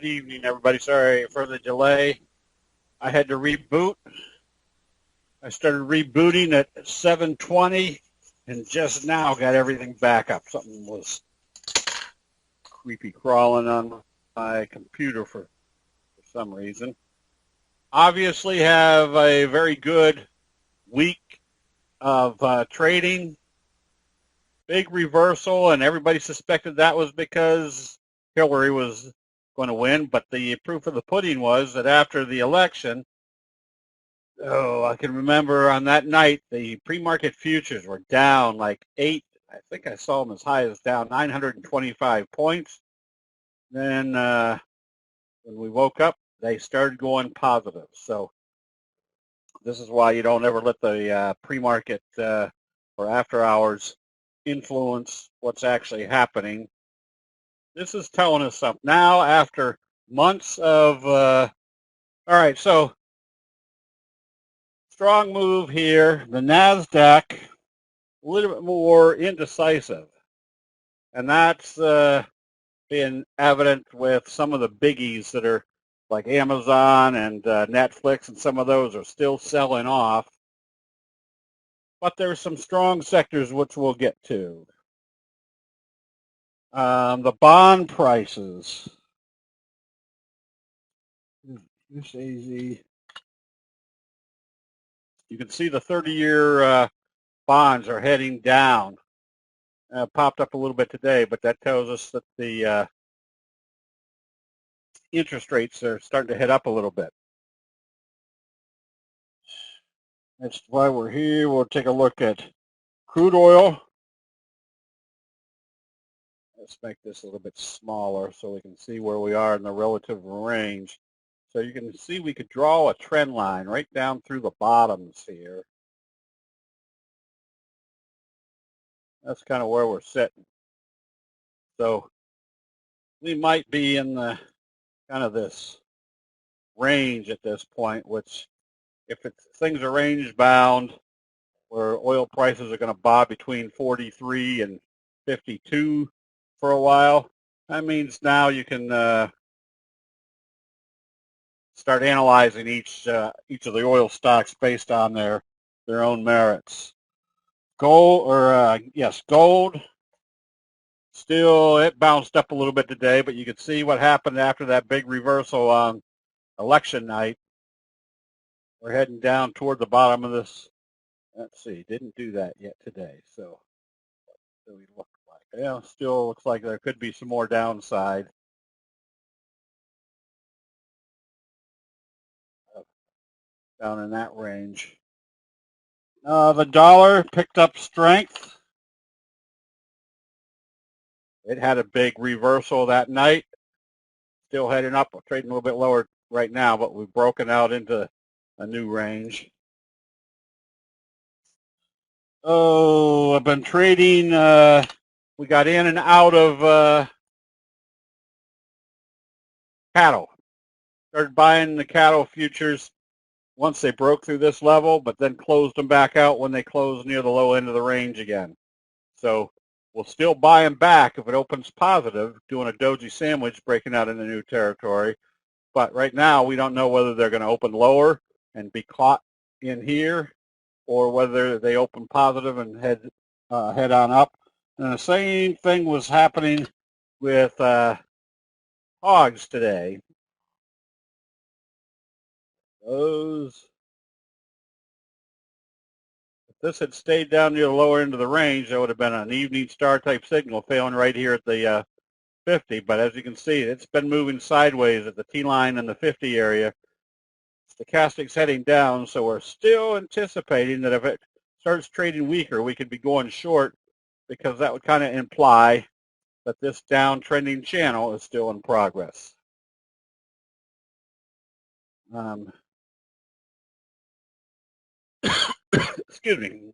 Good evening, everybody. Sorry for the delay. I had to reboot. I started rebooting at 7:20 and just now got everything back up. Something was creepy crawling on my computer for some reason. Obviously have a very good week of trading. Big reversal, and everybody suspected that was because Hillary was going to win, but the proof of the pudding was that after the election, I can remember on that night, the pre-market futures were down like I think I saw them as high as down 925 points. Then when we woke up, they started going positive. So this is why you don't ever let the pre-market or after hours influence what's actually happening. This is telling us something. Now, after months of, all right, so strong move here. The NASDAQ, a little bit more indecisive. And that's being evident with some of the biggies that are like Amazon and Netflix, and some of those are still selling off. But there's some strong sectors which we'll get to. The bond prices. This easy. You can see the 30-year bonds are heading down. Popped up a little bit today, but that tells us that the interest rates are starting to head up a little bit. That's why we're here. We'll take a look at crude oil. Let's make this a little bit smaller so we can see where we are in the relative range. So you can see we could draw a trend line right down through the bottoms here. That's kind of where we're sitting. So we might be in the kind of this range at this point, which if things are range bound, where oil prices are going to bob between 43 and 52 for a while, that means now you can start analyzing each of the oil stocks based on their own merits. Gold, gold. Still, it bounced up a little bit today, but you can see what happened after that big reversal on election night. We're heading down toward the bottom of this. Let's see, didn't do that yet today. So what do we look like? Yeah, still looks like there could be some more downside. Down in that range. The dollar picked up strength. It had a big reversal that night. Still heading up, trading a little bit lower right now, but we've broken out into a new range. Oh, I've been trading. We got in and out of cattle. Started buying the cattle futures once they broke through this level, but then closed them back out when they closed near the low end of the range again. So we'll still buy them back if it opens positive, doing a doji sandwich, breaking out into new territory. But right now, we don't know whether they're going to open lower and be caught in here, or whether they open positive and head on up. And the same thing was happening with hogs today. If this had stayed down near the lower end of the range, that would have been an evening star type signal, failing right here at the 50. But as you can see, it's been moving sideways at the T-line and the 50 area. Stochastic's heading down, so we're still anticipating that if it starts trading weaker, we could be going short, because that would kind of imply that this downtrending channel is still in progress. Excuse me.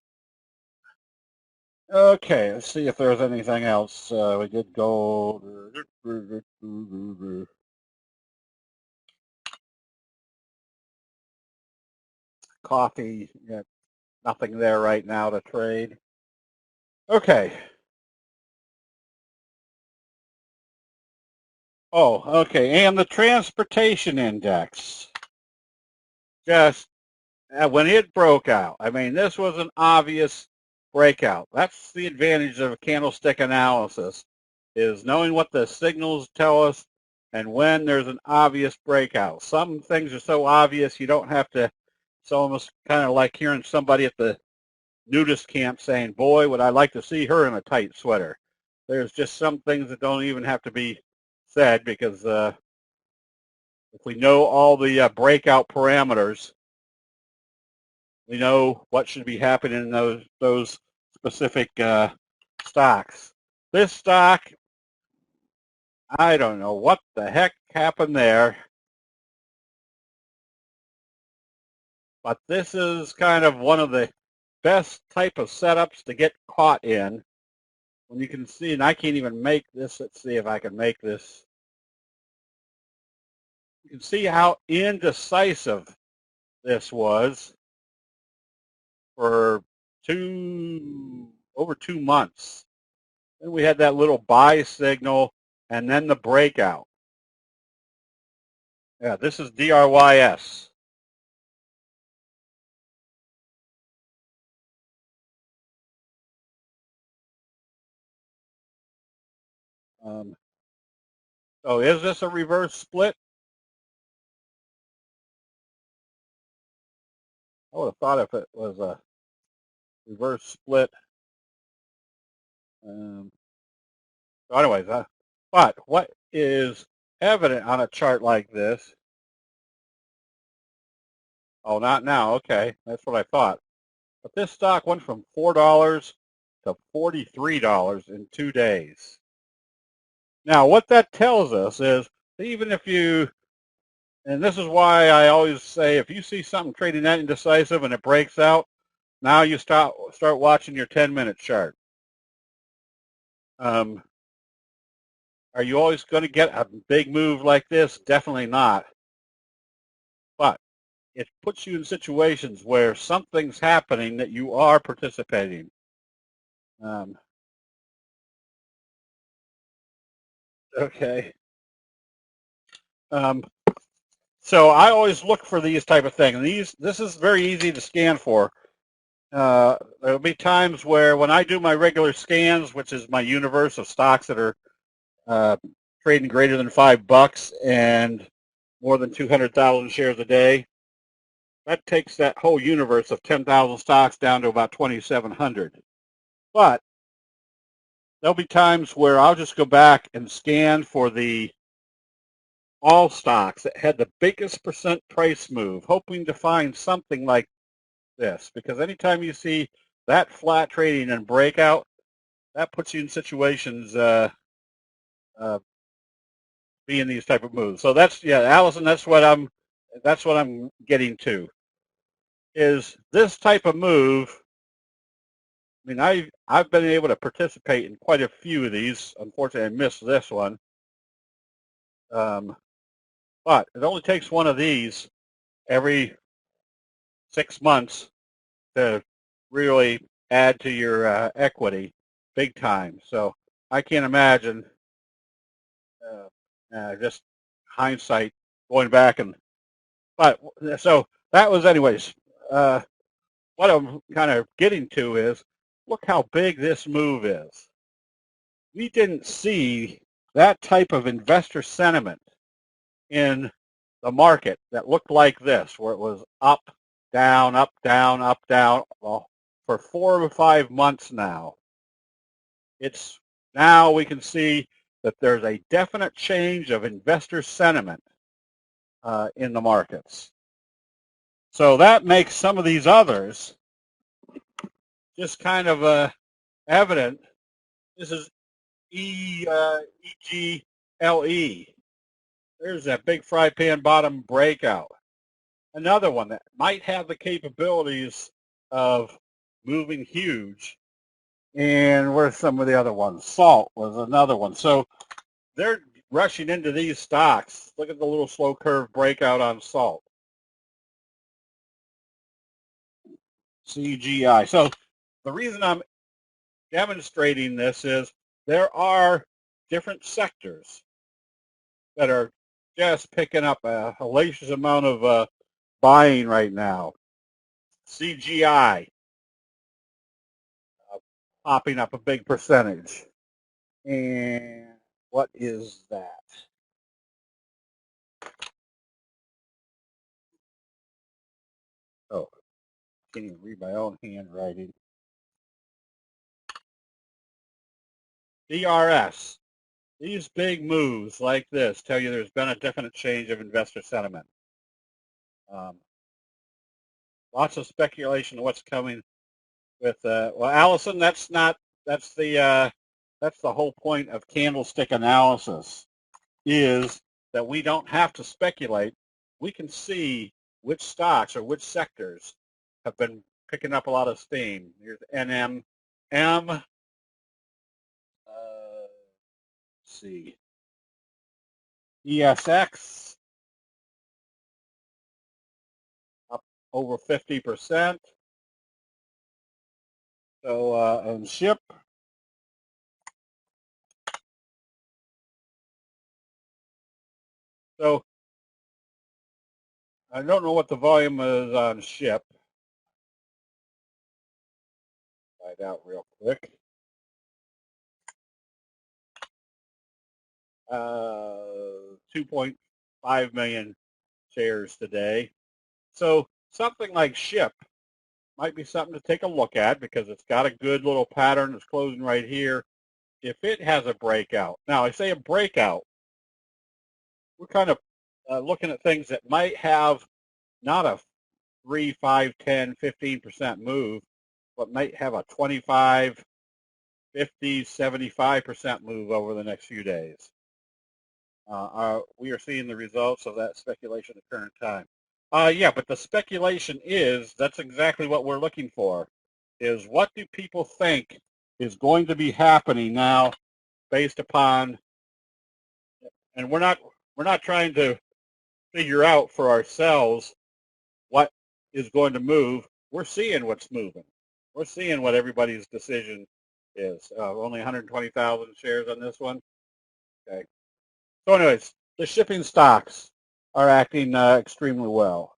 Okay, let's see if there's anything else. We did gold. Coffee, yeah, nothing there right now to trade. Okay. Oh, okay. And the transportation index, just when it broke out, I mean, this was an obvious breakout. That's the advantage of candlestick analysis, is knowing what the signals tell us and when there's an obvious breakout. Some things are so obvious you don't have to, it's almost kind of like hearing somebody at the nudist camp saying, boy, would I like to see her in a tight sweater. There's just some things that don't even have to be said, because if we know all the breakout parameters, we know what should be happening in those specific stocks. This stock, I don't know what the heck happened there, but this is kind of one of the best type of setups to get caught in. When you can see, and I can't even make this. Let's see if I can make this. You can see how indecisive this was for over 2 months. Then we had that little buy signal and then the breakout. Yeah, this is DRYS. So is this a reverse split? I would have thought if it was a reverse split. So anyways, but what is evident on a chart like this? Oh, not now. Okay, that's what I thought. But this stock went from $4 to $43 in 2 days. Now, what that tells us is, even if you, and this is why I always say, if you see something trading that indecisive and it breaks out, now you start watching your 10-minute chart. Are you always going to get a big move like this? Definitely not. But it puts you in situations where something's happening that you are participating. Okay. So I always look for these type of things. This is very easy to scan for. There'll be times where when I do my regular scans, which is my universe of stocks that are trading greater than $5 and more than 200,000 shares a day, that takes that whole universe of 10,000 stocks down to about 2,700. But there'll be times where I'll just go back and scan for the all stocks that had the biggest percent price move, hoping to find something like this. Because anytime you see that flat trading and breakout, that puts you in situations being these type of moves. So that's, yeah, Allison, that's what I'm getting to. Is this type of move? I mean, I've been able to participate in quite a few of these. Unfortunately, I missed this one. But it only takes one of these every 6 months to really add to your equity big time. So I can't imagine just hindsight going back but so that was anyways. What I'm kind of getting to is, look how big this move is. We didn't see that type of investor sentiment in the market that looked like this, where it was up, down, up, down, up, down, well, for 4 or 5 months now. It's now we can see that there's a definite change of investor sentiment in the markets. So that makes some of these others just kind of evident. This is EGLE. There's that big fry pan bottom breakout. Another one that might have the capabilities of moving huge. And where's some of the other ones? Salt was another one. So they're rushing into these stocks. Look at the little slow curve breakout on Salt. CGI. So the reason I'm demonstrating this is there are different sectors that are just picking up a hellacious amount of buying right now. CGI popping up a big percentage. And what is that? Oh, can't even read my own handwriting. DRS. These big moves like this tell you there's been a definite change of investor sentiment. Lots of speculation of what's coming with. Well, Allison, that's the whole point of candlestick analysis, is that we don't have to speculate. We can see which stocks or which sectors have been picking up a lot of steam. Here's NMM. Let's see. ESX up over 50%. So, and SHIP. So I don't know what the volume is on SHIP. Find out real quick. 2.5 million shares today. So something like SHIP might be something to take a look at because it's got a good little pattern. It's closing right here. If it has a breakout, now I say a breakout, we're kind of looking at things that might have not a 3, 5, 10, 15% move, but might have a 25, 50, 75% move over the next few days. We are seeing the results of that speculation at the current time. Yeah, but the speculation is, that's exactly what we're looking for, is what do people think is going to be happening now based upon, and we're not trying to figure out for ourselves what is going to move. We're seeing what's moving. We're seeing what everybody's decision is. Only 120,000 shares on this one. Okay. So anyways, the shipping stocks are acting extremely well.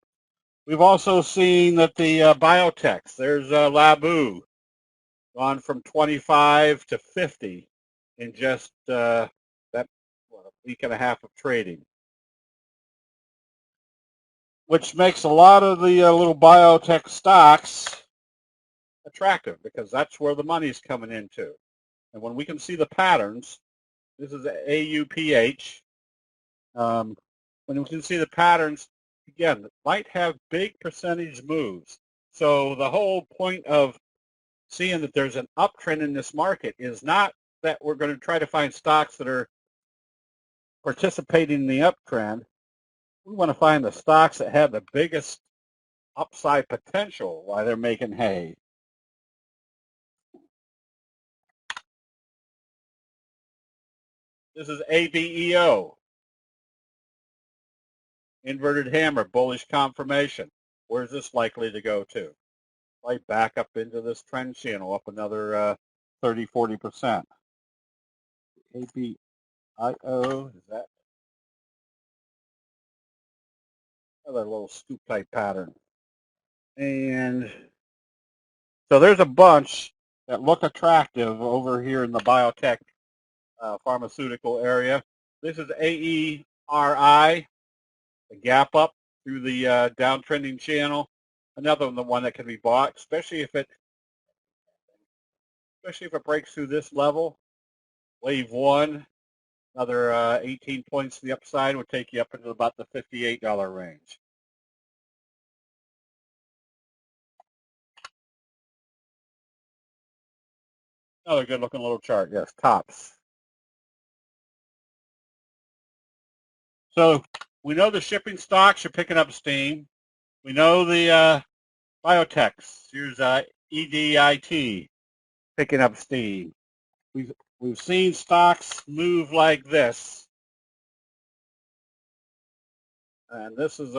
We've also seen that the biotechs, there's Labu, gone from 25 to 50 in just a week and a half of trading, which makes a lot of the little biotech stocks attractive because that's where the money's coming into. And when we can see the patterns, this is AUPH. When we can see the patterns, again, it might have big percentage moves. So the whole point of seeing that there's an uptrend in this market is not that we're going to try to find stocks that are participating in the uptrend. We want to find the stocks that have the biggest upside potential while they're making hay. This is ABEO. Inverted hammer, bullish confirmation. Where's this likely to go to? Right back up into this trend channel, up another 30, 40%. ABIO, is that another little scoop type pattern? And so there's a bunch that look attractive over here in the biotech pharmaceutical area. This is AERI, a gap up through the downtrending channel. Another one that can be bought, especially if it breaks through this level. Wave 1, another 18 points to the upside would take you up into about the $58 range. Another good looking little chart, yes, tops. So we know the shipping stocks are picking up steam. We know the biotechs. Here's EDIT picking up steam. We've seen stocks move like this, and this is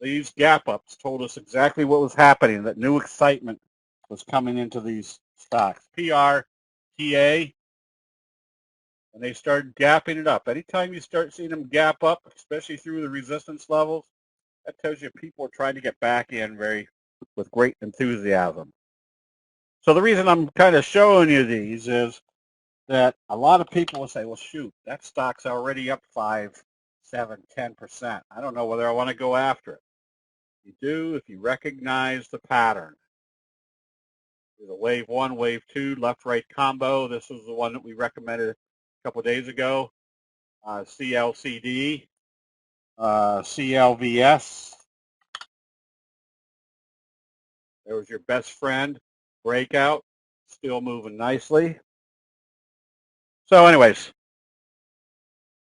these gap ups told us exactly what was happening. That new excitement was coming into these stocks. PRTA, and they start gapping it up. Anytime you start seeing them gap up, especially through the resistance levels, that tells you people are trying to get back in with great enthusiasm. So the reason I'm kind of showing you these is that a lot of people will say, well, shoot, that stock's already up 5, 7, 10%. I don't know whether I want to go after it. You do if you recognize the pattern. There's a wave 1, wave 2, left-right combo. This was the one that we recommended a couple of days ago. CLCD, CLVS. There was your best friend. Breakout, still moving nicely. So anyways,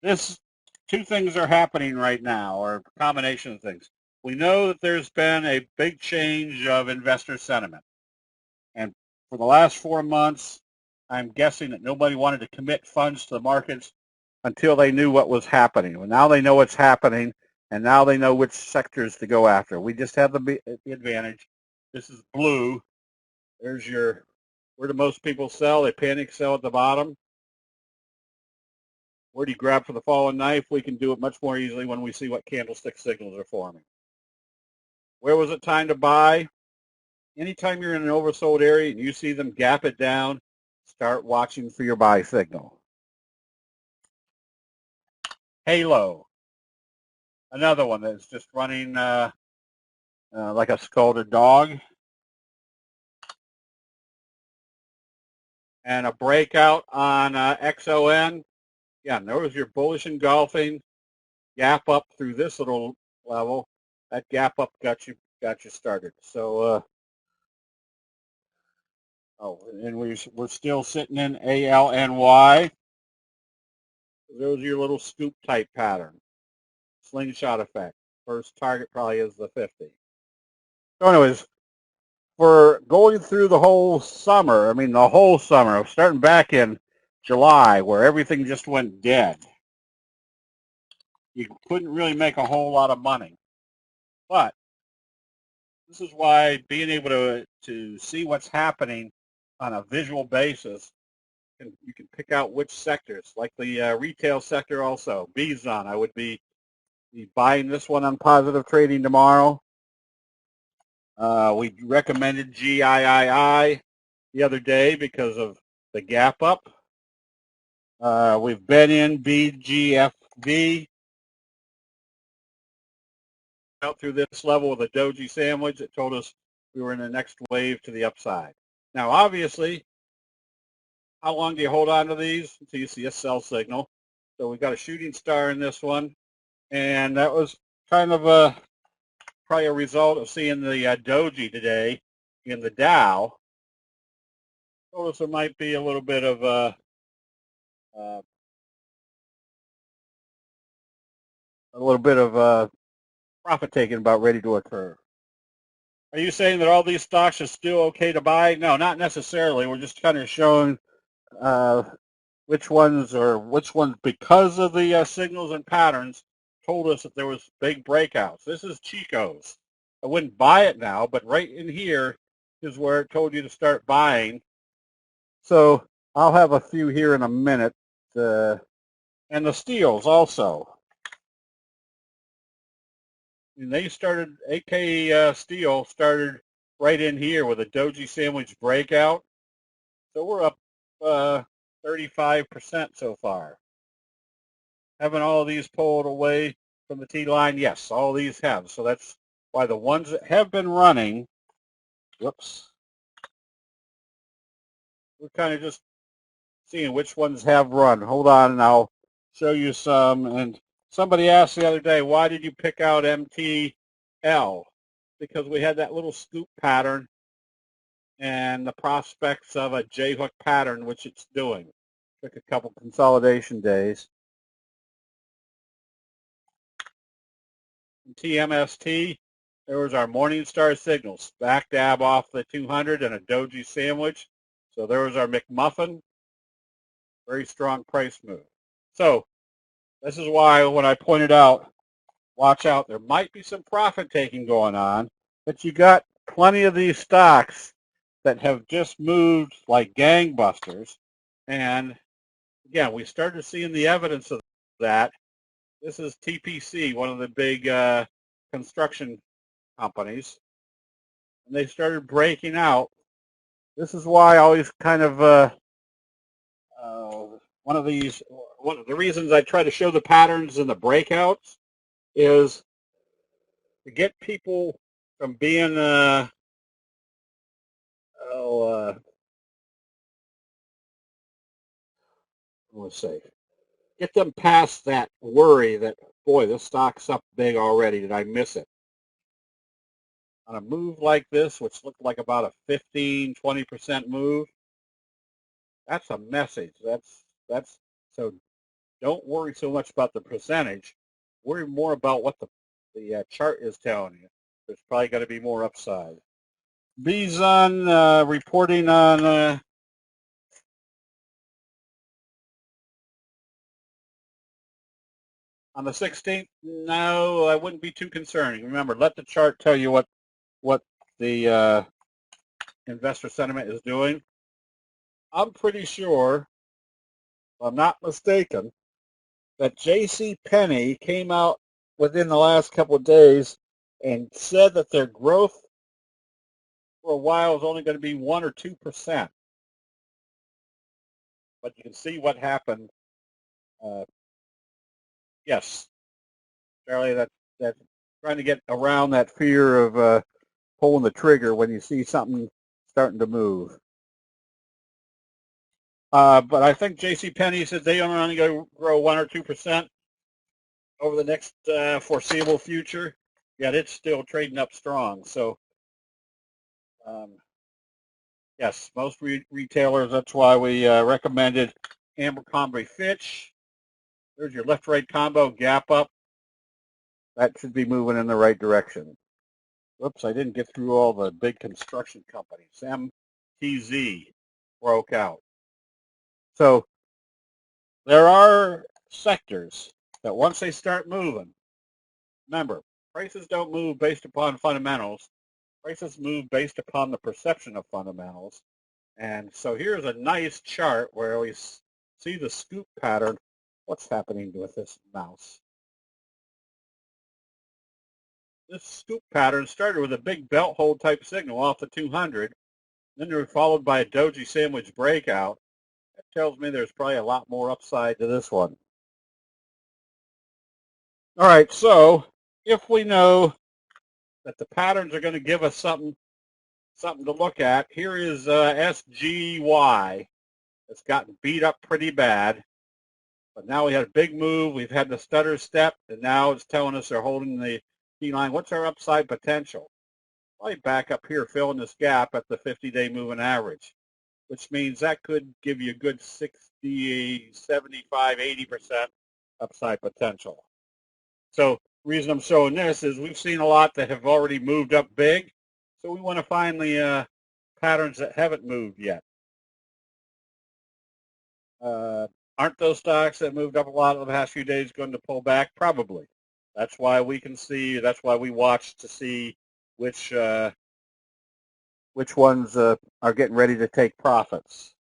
two things are happening right now, or a combination of things. We know that there's been a big change of investor sentiment. And for the last 4 months, I'm guessing that nobody wanted to commit funds to the markets until they knew what was happening. Well, now they know what's happening, and now they know which sectors to go after. We just have the advantage. This is blue. There's where do most people sell? They panic sell at the bottom. Where do you grab for the fallen knife? We can do it much more easily when we see what candlestick signals are forming. Where was it time to buy? Anytime you're in an oversold area and you see them gap it down, start watching for your buy signal. Halo, another one that's just running like a scalded dog. And a breakout on XON. Yeah, there was your bullish engulfing gap up through this little level. That gap up got you started. So, and we're still sitting in ALNY. Those are your little scoop type pattern. Slingshot effect. First target probably is the 50. So anyways, for going through the whole summer, starting back in July where everything just went dead, you couldn't really make a whole lot of money. But this is why being able to see what's happening on a visual basis, you can pick out which sectors, like the retail sector also. Bison, I would be buying this one on Positive Trading tomorrow. We recommended GIII the other day because of the gap up. We've been in BGFV out through this level with a doji sandwich. It told us we were in the next wave to the upside. Now, obviously, how long do you hold on to these until you see a sell signal? So we've got a shooting star in this one, and that was kind of probably a result of seeing the doji today in the Dow. Told us there might be a little bit of profit taking about ready to occur. Are you saying that all these stocks are still okay to buy? No, not necessarily. We're just kind of showing which ones because of the signals and patterns told us that there was big breakouts. This is Chico's. I wouldn't buy it now, but right in here is where it told you to start buying. So I'll have a few here in a minute. And the steels also. And they started, AK Steel started right in here with a doji sandwich breakout. So we're up 35% so far. Haven't all of these pulled away from the T-line? Yes, all of these have. So that's why the ones that have been running, whoops, we're kind of just seeing which ones have run. Hold on, and I'll show you some. And somebody asked the other day, why did you pick out MTL? Because we had that little scoop pattern and the prospects of a J-hook pattern, which it's doing. Took a couple consolidation days. TMST, there was our Morningstar signals. Back dab off the 200 and a doji sandwich. So there was our McMuffin. Very strong price move. So this is why when I pointed out, watch out, there might be some profit taking going on, but you got plenty of these stocks that have just moved like gangbusters, and again, we started seeing the evidence of that. This is TPC, one of the big construction companies, and they started breaking out. This is why I always kind of one of the reasons I try to show the patterns and the breakouts is to get people from being let's say, get them past that worry that, boy, this stock's up big already. Did I miss it? On a move like this, which looked like about a 15, 20% move, that's a message. That's so don't worry so much about the percentage. Worry more about what the chart is telling you. There's probably going to be more upside. Bison reporting on the 16th. No, I wouldn't be too concerned. Remember, let the chart tell you what the investor sentiment is doing. I'm pretty sure, if I'm not mistaken, that J.C. Penney came out within the last couple of days and said that their growth for a while is only going to be 1 or 2%. But you can see what happened. Yes, Charlie, that's trying to get around that fear of pulling the trigger when you see something starting to move. But I think J.C. Penney said they are only going to grow 1 or 2% over the next foreseeable future. Yet it's still trading up strong. So, yes, most retailers. That's why we recommended Abercrombie Fitch. There's your left-right combo gap up. That should be moving in the right direction. Whoops, I didn't get through all the big construction companies. MTZ broke out. So there are sectors that once they start moving, remember, prices don't move based upon fundamentals. Prices move based upon the perception of fundamentals. And so here's a nice chart where we see the scoop pattern. What's happening with this mouse? This scoop pattern started with a big belt hold type signal off the 200. Then they were followed by a doji sandwich breakout. That tells me there's probably a lot more upside to this one. All right, so if we know that the patterns are going to give us something to look at, here is SGY. It's gotten beat up pretty bad, but now we had a big move. We've had the stutter step, and now it's telling us they're holding the key line. What's our upside potential? Probably back up here, filling this gap at the 50-day moving average, which means that could give you a good 60, 75, 80% upside potential. So the reason I'm showing this is we've seen a lot that have already moved up big, so we want to find the patterns that haven't moved yet. Aren't those stocks that moved up a lot in the past few days going to pull back? Probably. That's why we can see. That's why we watch to see which ones are getting ready to take profits.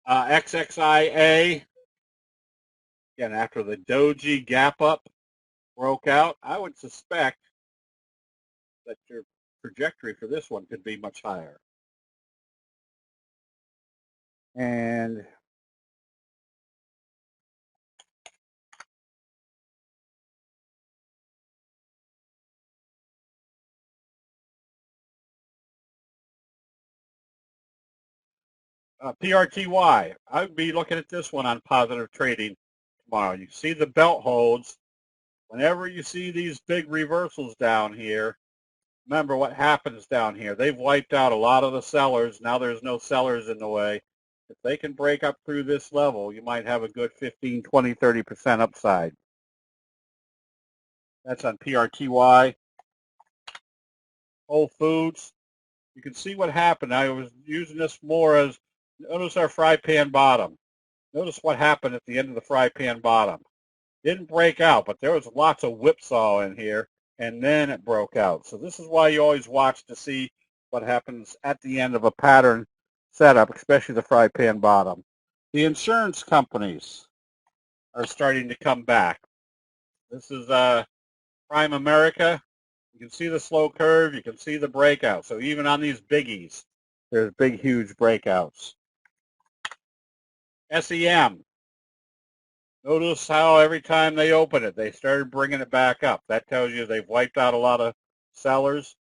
XXIA, again, after the doji gap up broke out, I would suspect that your trajectory for this one could be much higher. And PRTY, I would be looking at this one on positive trading tomorrow. You see the belt holds. Whenever you see these big reversals down here, remember what happens down here. They've wiped out a lot of the sellers. Now there's no sellers in the way. If they can break up through this level, you might have a good 15, 20, 30% upside. That's on PRTY. Whole Foods. You can see what happened. I was using this more as, notice our fry pan bottom. Notice what happened at the end of the fry pan bottom. Didn't break out, but there was lots of whipsaw in here, and then it broke out. So this is why you always watch to see what happens at the end of a pattern setup, especially the fry pan bottom. The insurance companies are starting to come back. This is Prime America. You can see the slow curve. You can see the breakout. So even on these biggies, there's big, huge breakouts. SEM. Notice how every time they open it, they started bringing it back up. That tells you they've wiped out a lot of sellers.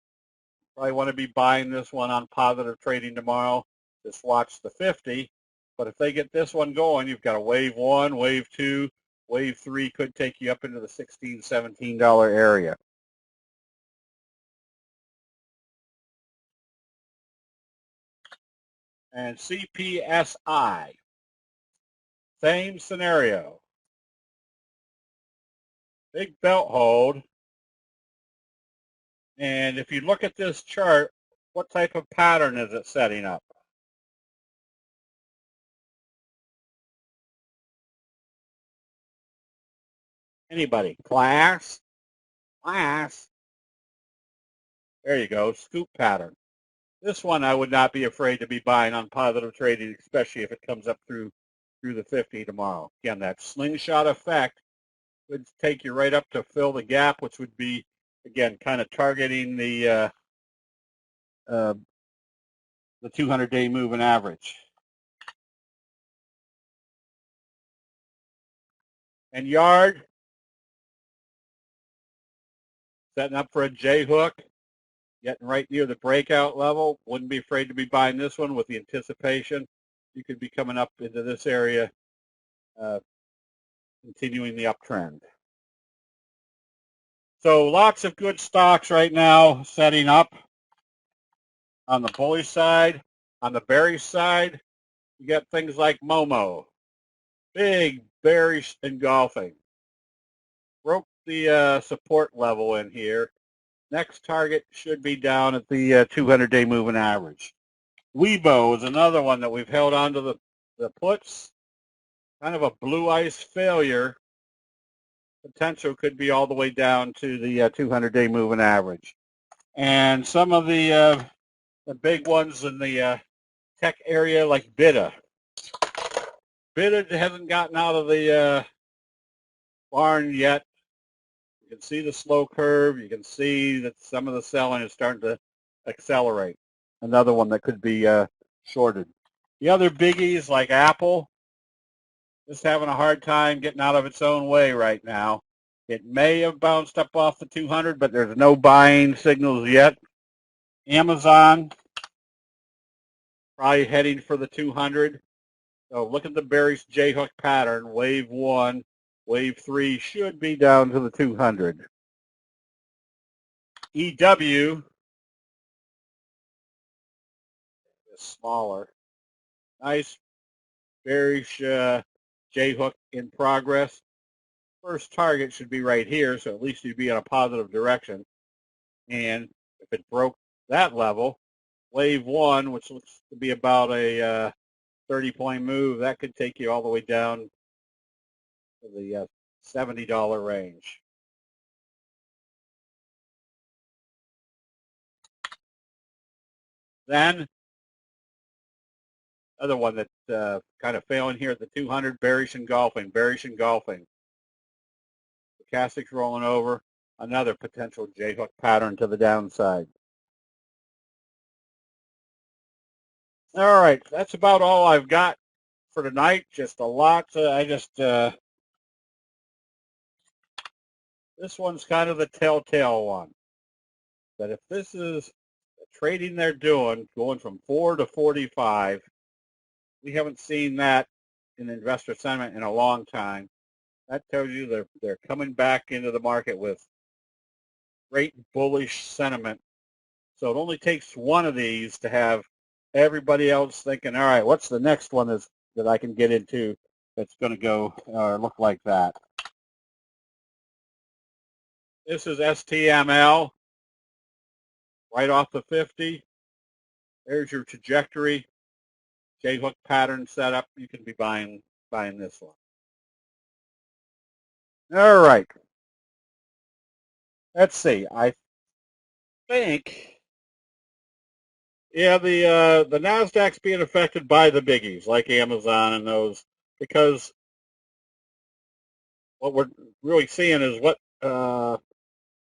Probably want to be buying this one on positive trading tomorrow. Just watch the 50. But if they get this one going, you've got a wave 1, wave 2, wave 3 could take you up into the $16, $17 area. And CPSI, same scenario. Big belt hold. And if you look at this chart, what type of pattern is it setting up? Anybody? Class? Class? There you go, scoop pattern. This one I would not be afraid to be buying on positive trading, especially if it comes up through the 50 tomorrow. Again, that slingshot effect would take you right up to fill the gap, which would be, again, kind of targeting the 200-day moving average. And yard, setting up for a J hook, getting right near the breakout level. Wouldn't be afraid to be buying this one with the anticipation. You could be coming up into this area, continuing the uptrend. So lots of good stocks right now setting up on the bullish side. On the bearish side, you got things like Momo, big bearish engulfing. Broke the support level in here. Next target should be down at the 200-day moving average. Weibo is another one that we've held on to the puts. Kind of a blue ice failure. Potential could be all the way down to the 200-day moving average. And some of the big ones in the tech area like BITA. BITA hasn't gotten out of the barn yet. You can see the slow curve. You can see that some of the selling is starting to accelerate. Another one that could be shorted. The other biggies like Apple, just having a hard time getting out of its own way right now. It may have bounced up off the 200, but there's no buying signals yet. Amazon, probably heading for the 200. So look at the bearish J-hook pattern. Wave 1, wave 3 should be down to the 200. EW is smaller. Nice bearish J-hook in progress. First target should be right here, so at least you'd be in a positive direction. And if it broke that level, wave 1, which looks to be about a 30-point move, that could take you all the way down to the $70 range. Then, other one that's kind of failing here at the 200, bearish engulfing. Stochastic's rolling over. Another potential J-hook pattern to the downside. All right, that's about all I've got for tonight. Just a lot. This one's kind of the telltale one. That if this is the trading they're doing, going from 4 to 45, we haven't seen that in investor sentiment in a long time. That tells you they're coming back into the market with great bullish sentiment. So it only takes one of these to have everybody else thinking, all right, what's the next one that I can get into that's going to go look like that? This is STML, right off the 50. There's your trajectory. J-hook pattern setup. You can be buying this one. All right. Let's see. I think Yeah, the Nasdaq's being affected by the biggies like Amazon and those, because what we're really seeing is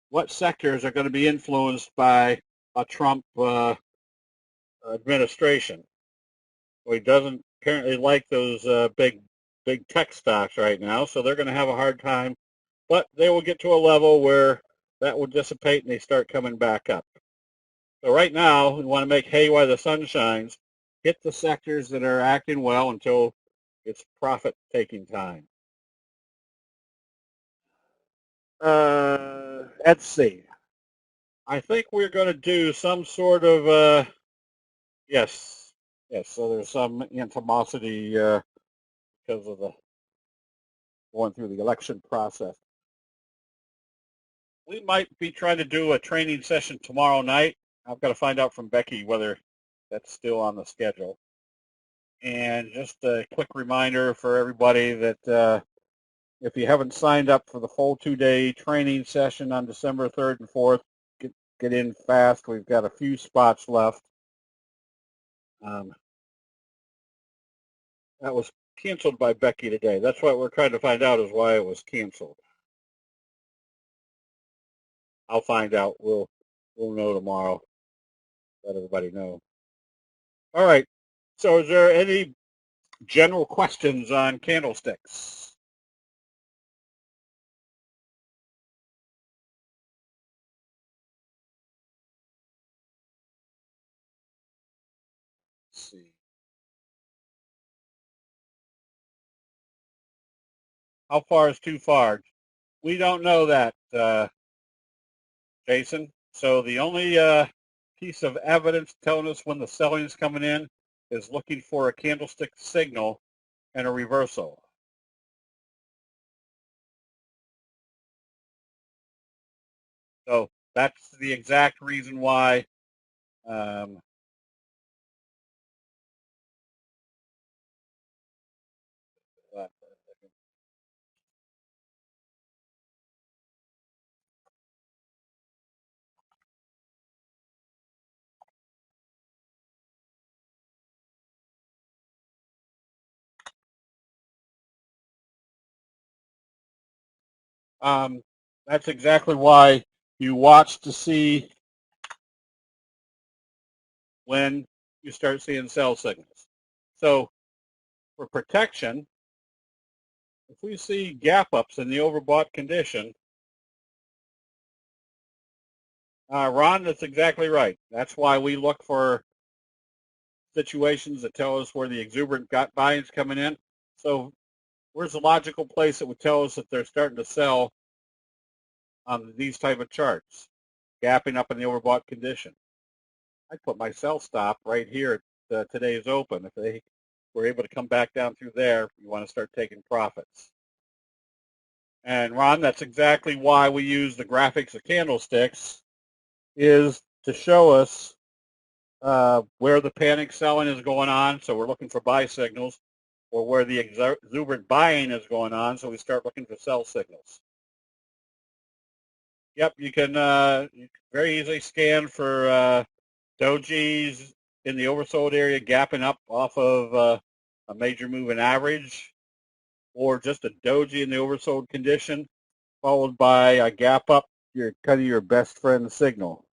what sectors are going to be influenced by a Trump administration. Well, he doesn't apparently like those big tech stocks right now, so they're going to have a hard time. But they will get to a level where that will dissipate and they start coming back up. So right now, we want to make hay while the sun shines. Hit the sectors that are acting well until it's profit-taking time. Let's see. I think we're going to do some sort of yes, yes. So there's some animosity because of the going through the election process. We might be trying to do a training session tomorrow night. I've got to find out from Becky whether that's still on the schedule. And just a quick reminder for everybody that if you haven't signed up for the full 2-day training session on December 3rd and 4th, get in fast. We've got a few spots left. That was canceled by Becky today. That's what we're trying to find out, is why it was canceled. I'll find out. We'll know tomorrow. Let everybody know. All right. So is there any general questions on candlesticks? Let's see. How far is too far? We don't know that, Jason. So the only piece of evidence telling us when the selling is coming in is looking for a candlestick signal and a reversal. So that's the exact reason why that's exactly why you watch to see when you start seeing sell signals. So for protection, if we see gap ups in the overbought condition, Ron, that's exactly right. That's why we look for situations that tell us where the exuberant buying's coming in. So where's the logical place that would tell us that they're starting to sell on these type of charts, gapping up in the overbought condition? I put my sell stop right here at today's open. If they were able to come back down through there, you want to start taking profits. And Ron, that's exactly why we use the graphics of candlesticks, is to show us where the panic selling is going on. So we're looking for buy signals, or where the exuberant buying is going on. So we start looking for sell signals. Yep, you can very easily scan for dojis in the oversold area gapping up off of a major moving average, or just a doji in the oversold condition, followed by a gap up, your kind of your best friend signal.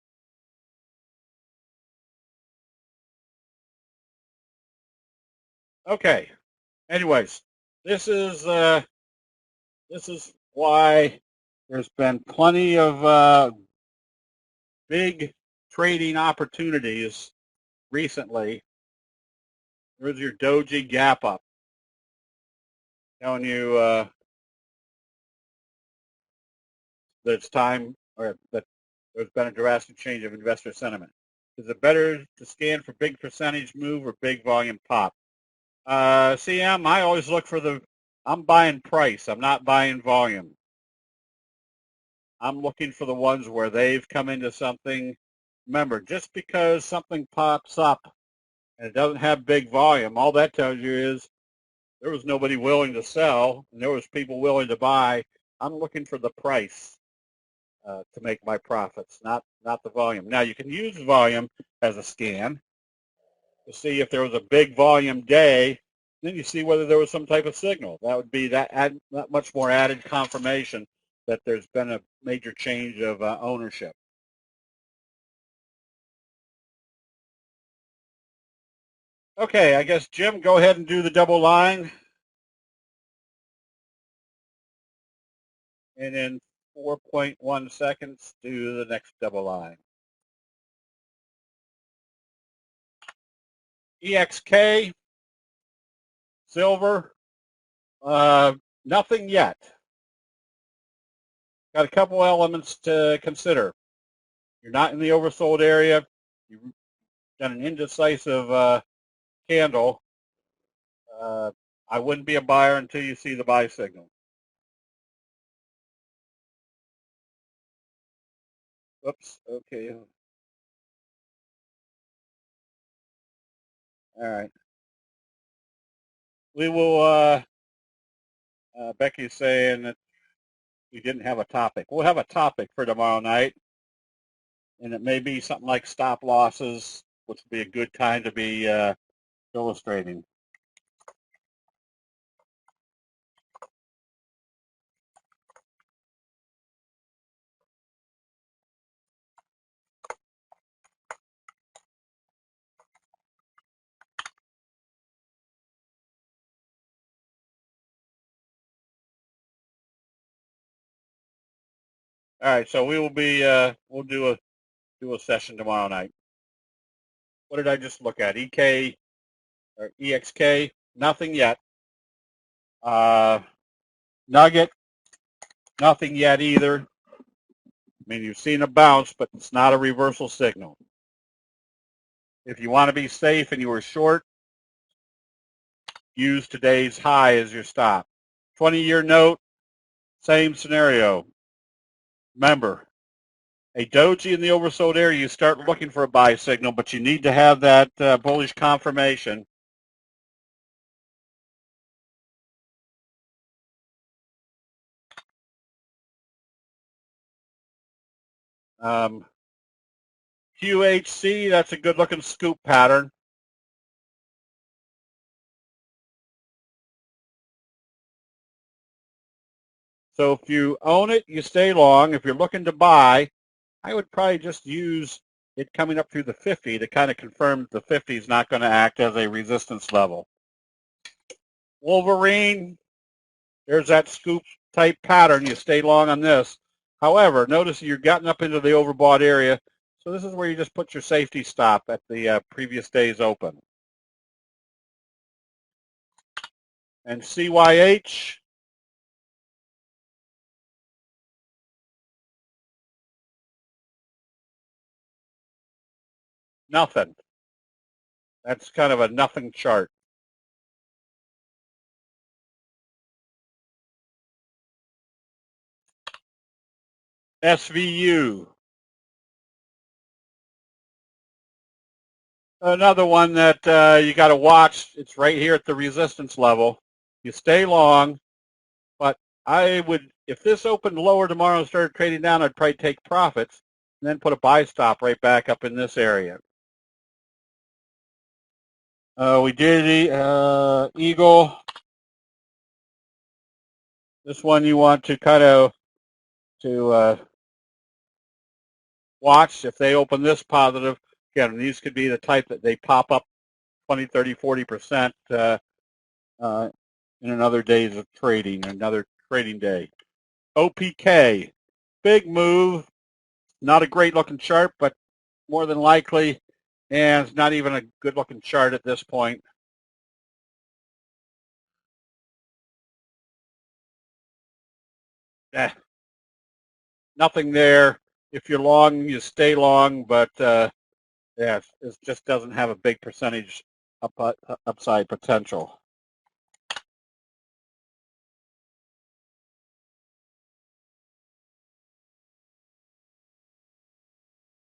Okay. Anyways, this is why there's been plenty of big trading opportunities recently. There's your doji gap up, telling you that it's time, or that there's been a drastic change of investor sentiment. Is it better to scan for big percentage move or big volume pop? CM, I always look for I'm buying price. I'm not buying volume. I'm looking for the ones where they've come into something. Remember, just because something pops up and it doesn't have big volume, all that tells you is there was nobody willing to sell and there was people willing to buy. I'm looking for the price to make my profits, not the volume. Now, you can use volume as a scan. to see if there was a big volume day. Then you see whether there was some type of signal. That would be that much more added confirmation that there's been a major change of ownership. Okay, I guess, Jim, go ahead and do the double line. And in 4.1 seconds, do the next double line. EXK, silver, nothing yet. Got a couple elements to consider. You're not in the oversold area. You've done an indecisive candle. I wouldn't be a buyer until you see the buy signal. Oops, okay. All right. We will, Becky's saying that we didn't have a topic. We'll have a topic for tomorrow night, and it may be something like stop losses, which would be a good time to be illustrating. All right, so we will be we'll do a session tomorrow night. What did I just look at? EK or EXK? Nothing yet. Nugget? Nothing yet either. I mean, you've seen a bounce, but it's not a reversal signal. If you want to be safe and you were short, use today's high as your stop. 20-year note, same scenario. Remember, a doji in the oversold area, you start looking for a buy signal, but you need to have that bullish confirmation. QHC, that's a good-looking scoop pattern. So if you own it, you stay long. If you're looking to buy, I would probably just use it coming up through the 50 to kind of confirm the 50 is not going to act as a resistance level. Wolverine, there's that scoop type pattern. You stay long on this. However, notice you've gotten up into the overbought area. So this is where you just put your safety stop at the previous day's open. And CYH, nothing. That's kind of a nothing chart. SVU. Another one that you got to watch. It's right here at the resistance level. You stay long, but I would, if this opened lower tomorrow and started trading down, I'd probably take profits and then put a buy stop right back up in this area. We did Eagle. This one you want to kind of watch. If they open this positive, again, these could be the type that they pop up 20, 30, 40% in another days of trading, another trading day. OPK, big move, not a great looking chart, but more than likely, and it's not even a good looking chart at this point. Nothing there. If you're long, you stay long, but yeah, it just doesn't have a big percentage upside potential.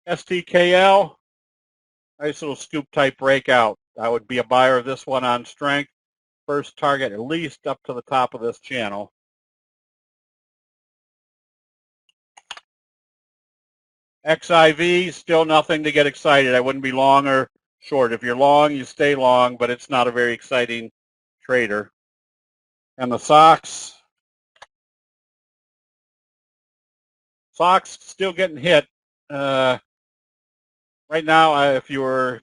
STKL, nice little scoop type breakout. I would be a buyer of this one on strength. First target at least up to the top of this channel. XIV, still nothing to get excited. I wouldn't be long or short. If you're long, you stay long, but it's not a very exciting trader. And the SOX still getting hit. Right now, if you were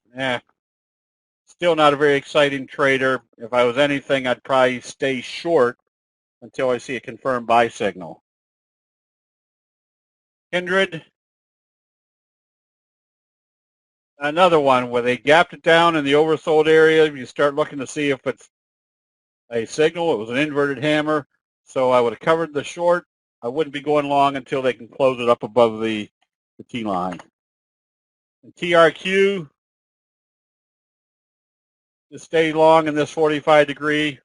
still not a very exciting trader. If I was anything, I'd probably stay short until I see a confirmed buy signal. Kindred, another one where they gapped it down in the oversold area. You start looking to see if it's a signal. It was an inverted hammer. So I would have covered the short. I wouldn't be going long until they can close it up above the T line. And TRQ, to stay long in this 45 degree.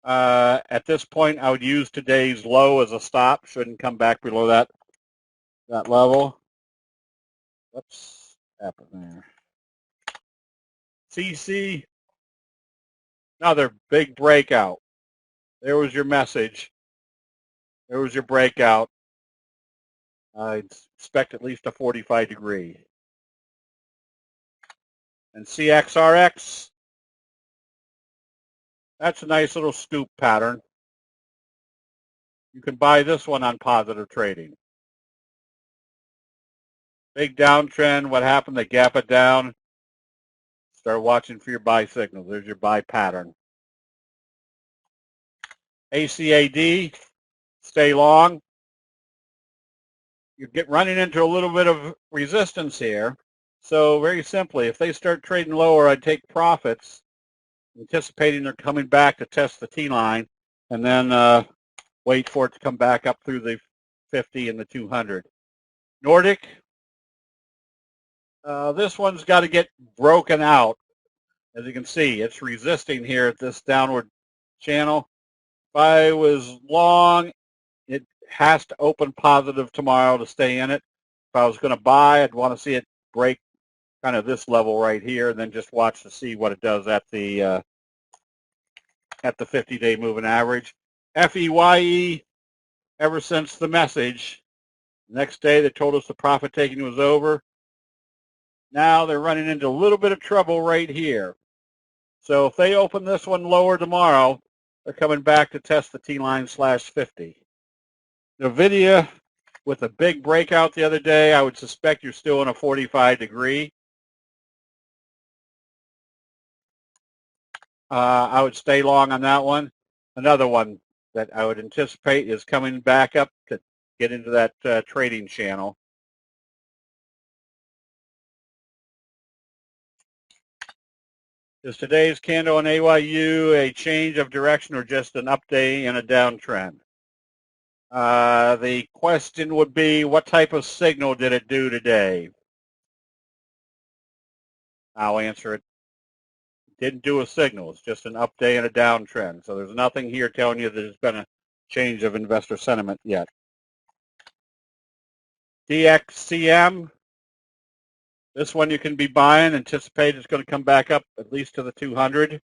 At this point, I would use today's low as a stop. Shouldn't come back below that level. What's happened there? CC, another big breakout. There was your message. There was your breakout. I'd expect at least a 45 degree. And CXRX, that's a nice little scoop pattern. You can buy this one on positive trading. Big downtrend. What happened? They gap it down. Start watching for your buy signals. There's your buy pattern. ACAD, stay long. You get running into a little bit of resistance here. So very simply, if they start trading lower, I'd take profits, anticipating they're coming back to test the T-line, and then wait for it to come back up through the 50 and the 200. Nordic, this one's got to get broken out. As you can see, it's resisting here at this downward channel. If I was long, it has to open positive tomorrow to stay in it. If I was going to buy, I'd want to see it break kind of this level right here, and then just watch to see what it does at the 50-day moving average. FEYE, ever since the message, next day they told us the profit taking was over. Now they're running into a little bit of trouble right here. So if they open this one lower tomorrow, they're coming back to test the T-line /50. NVIDIA, with a big breakout the other day, I would suspect you're still in a 45 degree. I would stay long on that one. Another one that I would anticipate is coming back up to get into that trading channel. Is today's candle on AYU a change of direction or just an update in a downtrend? The question would be, what type of signal did it do today? I'll answer it. Didn't do a signal. It's just an update and a downtrend. So there's nothing here telling you there's been a change of investor sentiment yet. DXCM, this one you can be buying. Anticipate it's going to come back up at least to the 200.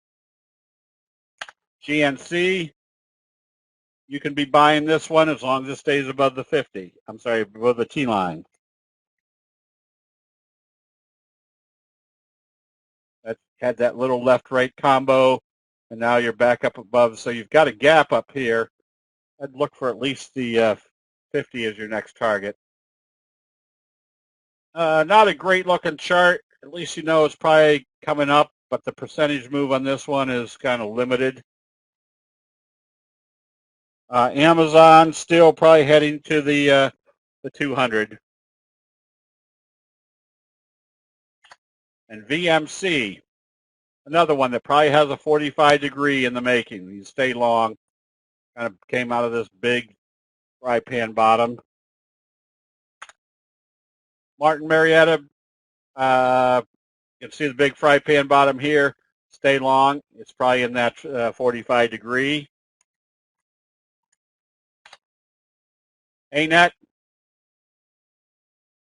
GNC, you can be buying this one as long as it stays above the 50. I'm sorry, above the T-line. That had that little left-right combo, and now you're back up above. So you've got a gap up here. I'd look for at least the 50 as your next target. Not a great-looking chart. At least you know it's probably coming up, but the percentage move on this one is kind of limited. Amazon still probably heading to the 200. And VMC, another one that probably has a 45 degree in the making. You stay long. Kind of came out of this big fry pan bottom. Martin Marietta, you can see the big fry pan bottom here. Stay long. It's probably in that 45 degree. ANET,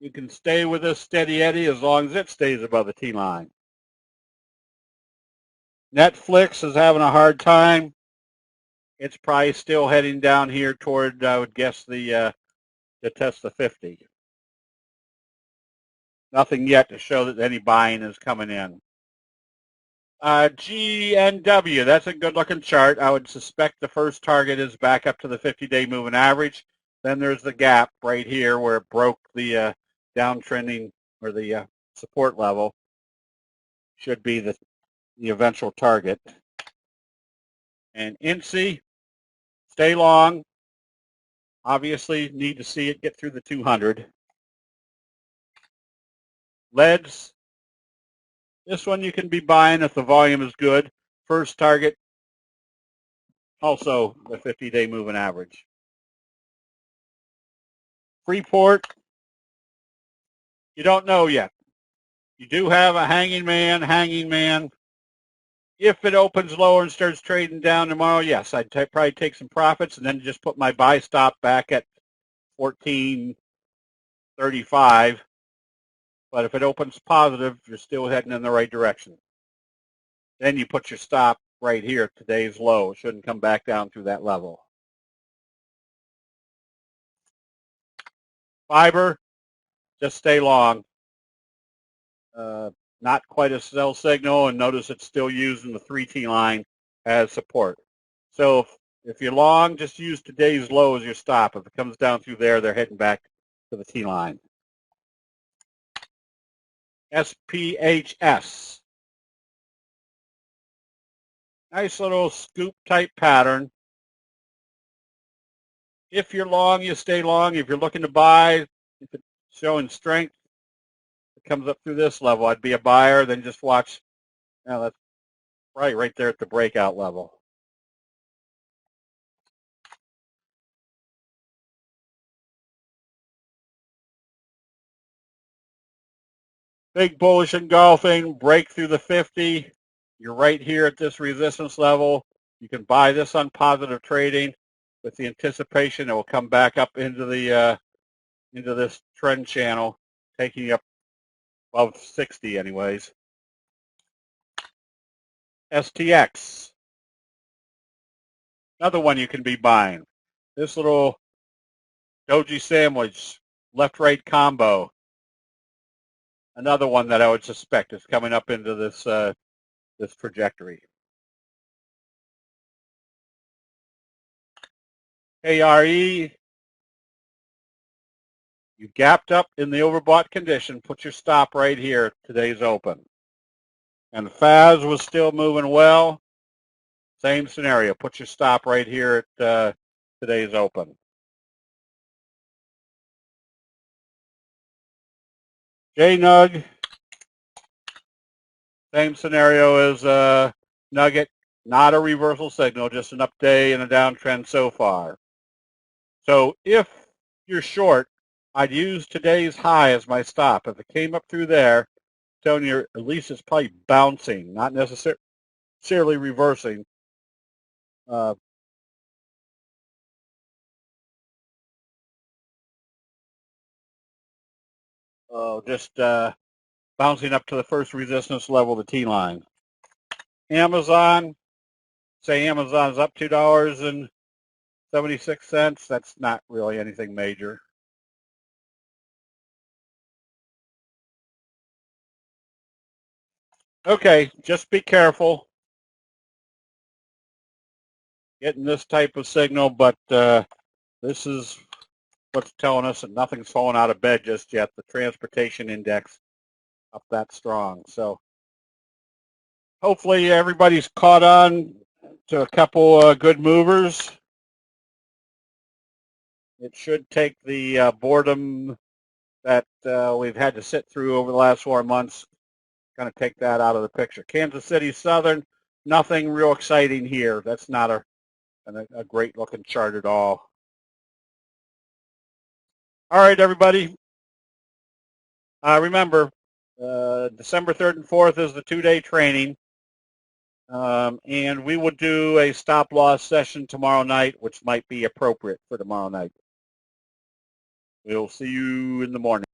you can stay with this steady eddy as long as it stays above the T-line. Netflix is having a hard time. It's probably still heading down here toward, I would guess, to test the 50. Nothing yet to show that any buying is coming in. GNW, that's a good looking chart. I would suspect the first target is back up to the 50-day moving average. Then there's the gap right here where it broke the downtrending or the support level. Should be the eventual target. And INSEE, stay long. Obviously need to see it get through the 200. LEDs, this one you can be buying if the volume is good. First target, also the 50-day moving average. Freeport, you don't know yet. You do have a hanging man. If it opens lower and starts trading down tomorrow, yes, I'd probably take some profits and then just put my buy stop back at 14.35. But if it opens positive, you're still heading in the right direction. Then you put your stop right here at today's low. It shouldn't come back down through that level. Fiber, just stay long. Not quite a sell signal, and notice it's still using the 3T line as support. So if you're long, just use today's low as your stop. If it comes down through there, they're heading back to the T line. SPHS. Nice little scoop type pattern. If you're long, you stay long. If you're looking to buy, if it's showing strength, it comes up through this level, I'd be a buyer. Then just watch. Now that's right there at the breakout level. Big bullish engulfing, break through the 50. You're right here at this resistance level. You can buy this on positive trading with the anticipation it will come back up into the into this trend channel, taking you up above 60 anyways. STX, another one you can be buying. This little doji sandwich, left-right combo. Another one that I would suspect is coming up into this this trajectory. KRE, you gapped up in the overbought condition. Put your stop right here at today's open. And FAS was still moving well. Same scenario. Put your stop right here at today's open. JNUG, same scenario as Nugget. Not a reversal signal, just an up day and a downtrend so far. So if you're short, I'd use today's high as my stop. If it came up through there, telling you at least it's probably bouncing, not necessarily reversing. Just bouncing up to the first resistance level, the T line. Amazon, say Amazon's up $2.76. That's not really anything major. Okay, just be careful getting this type of signal, but this is what's telling us that nothing's fallen out of bed just yet. The transportation index up that strong. So hopefully everybody's caught on to a couple good movers. It should take the boredom that we've had to sit through over the last 4 months, kind of take that out of the picture. Kansas City Southern, nothing real exciting here. That's not a great looking chart at all. All right, everybody. Remember, December 3rd and 4th is the 2-day training. And we will do a stop loss session tomorrow night, which might be appropriate for tomorrow night. We'll see you in the morning.